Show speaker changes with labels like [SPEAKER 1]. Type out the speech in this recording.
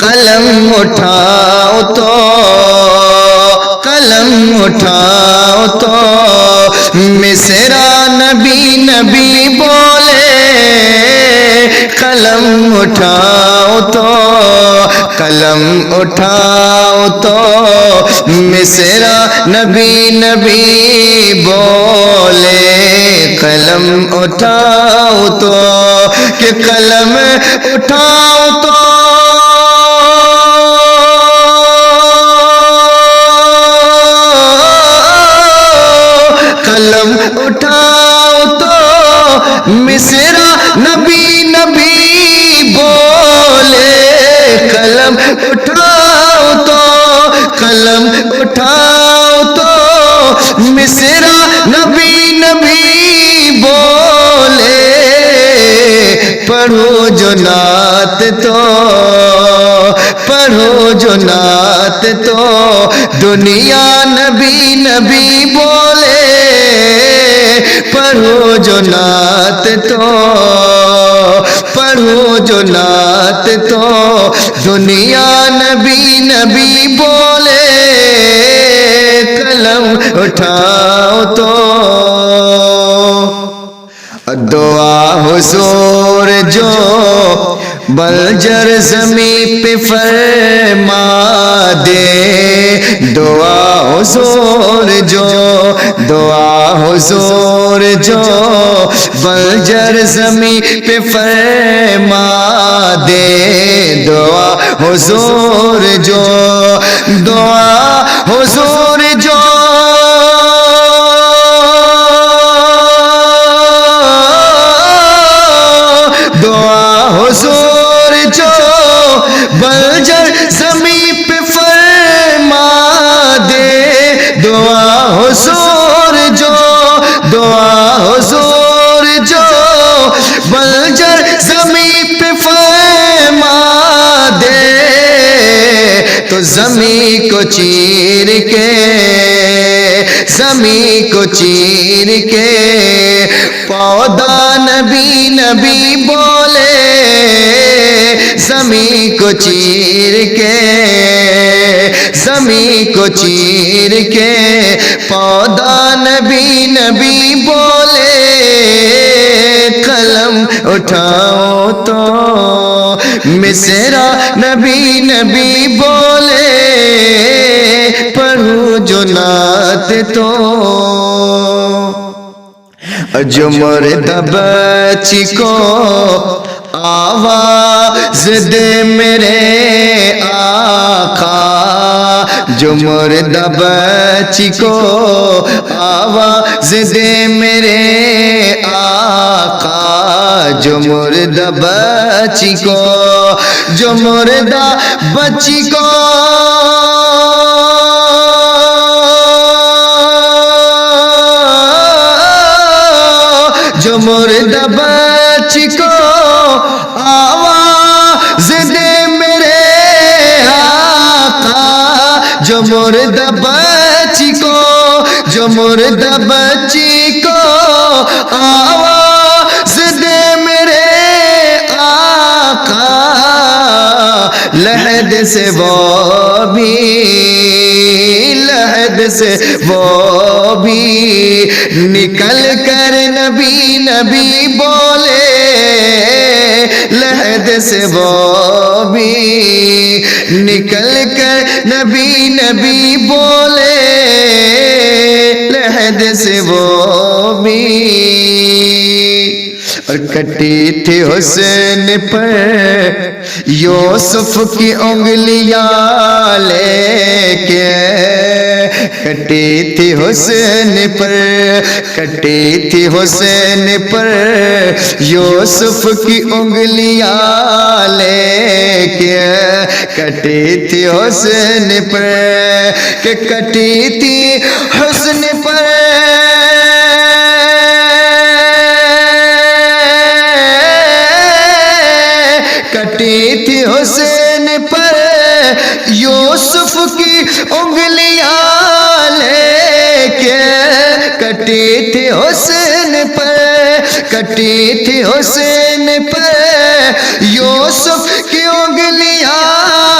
[SPEAKER 1] قلم اٹھاؤ تو قلم اٹھاؤ تو مصرع نبی نبی بولے قلم اٹھاؤ تو قلم اٹھاؤ تو مصرع نبی نبی بولے قلم اٹھاؤ تو کہ قلم اٹھاؤ تو قلم اٹھاؤ تو مصرع نبی نبی بولے قلم اٹھاؤ تو قلم اٹھاؤ تو مصرع نبی نبی بولے پڑھو جو نعت تو پڑھو جو نعت تو دنیا نبی نبی بولے پڑھو جو نعت تو پڑھو جو نعت تو دنیا نبی نبی بولے قلم اٹھاؤ تو دعا حضور جو بلجر زمین پہ فرما دے دعا حضور جو دعا حضور جو بلجر زمین پہ فرما دے دعا حضور جو دعا حضور جو دعا حضور جو بلجر زمین پہ فرما دے دعا حضور جو دعا حضور جو بلجر زمین پہ فرما دے تو زمین کو چیر کے زمین کو چیر کے پودا نبی نبی بولے زمین کو چیر کے زمین کو چیر کے پودا نبی نبی بولے قلم اٹھاؤ تو مصرع نبی نبی بولے پڑھو جو نعت تو جو مردہ بچی کو آواز دے میرے آقا جو مردہ بچی کو آواز دے میرے آقا جو مردہ بچی کو جو مردہ بچی کو جو مردہ بچی کو آواز دے میرے آقا جو مردہ بچی کو جو مردہ بچی کو آواز دے میرے آقا لحد سے وہ بھی لحد سے وہ بھی نکل کر نبی نبی بولے لحد سے وہ بھی نکل کر نبی نبی بولے لحد سے وہ بھی اور کٹی تھی حسین پر یوسف کی انگلیاں لے کے کٹی تھی حسین پر کٹی تھی حسین پر یوسف کی انگلیاں لے کے کٹی تھی حسین پر کہ کٹی تھی حسن پر کٹی تھی حسین پر یوسف کی انگلیاں لے کے کٹی تھی حسین پر کٹی تھی حسین پر یوسف کی انگلیاں